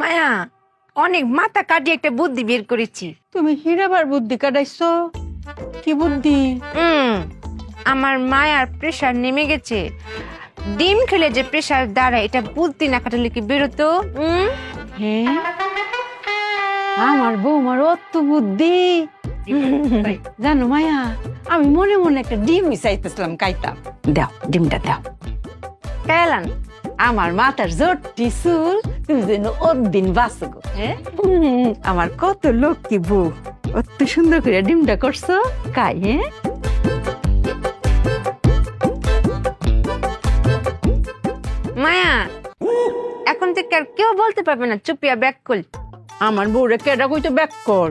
মায়া অনেক মাথা কাটিয়ে একটা বুদ্ধি বের করেছি। তুমি হীরাবার বুদ্ধি কাটাইছো? কি বুদ্ধি? আমার মায়ার প্রেশার নেমে গেছে। ডিম খেলে যে প্রেশার দাঁড়ায়, এটা বুদ্ধি না কাটালে কি বেরোতো? হ্যাঁ, আমার বৌমার অত বুদ্ধি। জানো মায়া, আমি মনে মনে একটা ডিমই চাইতেছিলাম কাইতাম। দাও ডিমটা দাও। কেলান আমার মাথার জোরটি চুল তুমি যেন দিন বাঁচো গো। হ্যাঁ, আমার কত লক্ষ্মী বউ, অত সুন্দর করে ডিমটা করছো কাই। হ্যাঁ, মায়া এখন থেকে আর কেউ বলতে পারবে না চুপিয়া ব্যাক কল। আমার বউরে কেডা কইতো ব্যাক কর।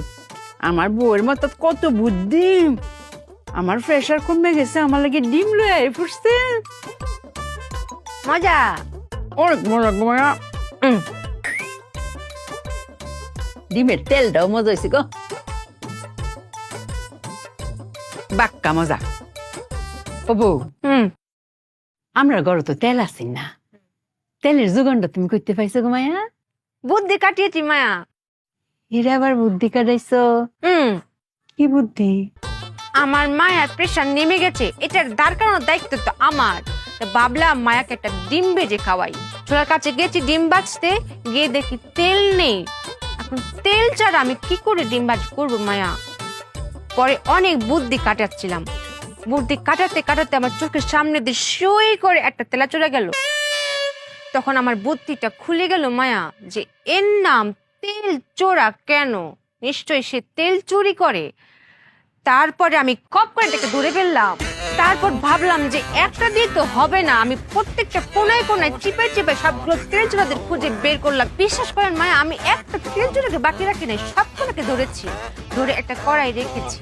আমার বউয়ের মতো কত বুদ্ধি। আমার প্রেশার কমে গেছে, আমার লাগে ডিম লয়ে ফুটছে। মজা অনেক মজা মায়া। ডিমের তেলটাও মজা হয়েছে গো, বাক্কা মজা। ও বউ, আমরা ঘরে তো তেল আছি না, তেলের যোগানটা তুমি করতে পাইছো গো মায়া? বুদ্ধি কাটিয়েছি মায়া। এর আবার বুদ্ধি কাটাইছো? কি বুদ্ধি? আমার মায়ার প্রেশার নেমে গেছে, এটার দাঁড় করানোর দায়িত্ব তো আমার। ভাবলাম মায়াকে একটা ডিম ভেজে খাওয়াই। চোরার কাছে গেছি ডিম ভাজতে, গিয়ে দেখি তেল নেই। এখন তেল ছাড়া আমি কি করে ডিম ভাজ করবো মায়া? পরে অনেক বুদ্ধি কাটাচ্ছিলাম, বুদ্ধি কাটাতে কাটাতে আমার চোখের সামনে দিয়ে সই করে একটা তেলা চলে গেল। তখন আমার বুদ্ধিটা খুলে গেল মায়া, যে এর নাম তেল চোরা কেন? নিশ্চয়ই সে তেল চুরি করে। তারপরে আমি কপ করে এটাকে ধরে ফেললাম। তারপর ভাবলাম যে একটা দিয়ে তো হবে না, আমি প্রত্যেকটা কোনায় কোনায় চিপে চিপে সবগুলো তেল চোরাদের খুঁজে বের করলাম। বিশ্বাস করেন মায়া, আমি একটা তেল চোরাকে বাকি রাখি নাই, সবগুলোকে ধরেছি। ধরে একটা কড়াই রেখেছি,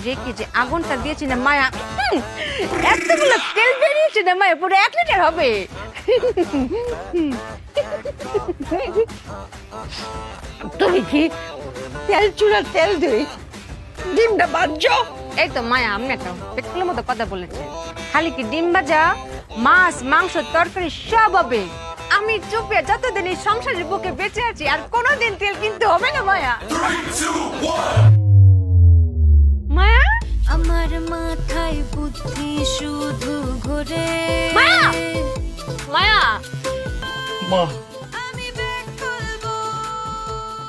রেখে যে আগুনটা দিয়েছি না মায়া, এতগুলো তেল বেরিয়েছে না মায়া, পুরো 1 লিটার হবে। তুমি কি তেল চুরা তেল দিই ডিমটা বাজছো? এই তো মায়া, আমি একটা পেট্রোলের মতো কথা বলেছি। খালি কি ডিম ভাজা, মাছ মাংস তরকারি সব হবে। আমি চুপিয়া যতদিন এই সংসারের বুকে বেঁচে আছি আর কোনোদিন তেল কিনতে হবে না মায়া। মায়া, আমার মাথায় বুদ্ধি শুধু ঘোরে। মায়া, মায়া, মা, আমি ব্যাগ খুলবো।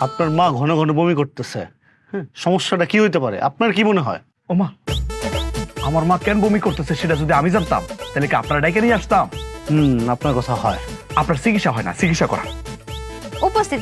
আপনার মা ঘন ঘন বমি করতেছে। হ্যাঁ, সমস্যাটা কি হইতে পারে? আপনার কি মনে হয়? ও মা, আমার মা কেন বমি করতেছে সেটা যদি আমি জানতাম তাহলে কি আপনারা ডেকে নিয়ে আসতাম? আপনার কথা হয়। আপনার চিকিৎসা হয় না, চিকিৎসা করা। উপস্থিত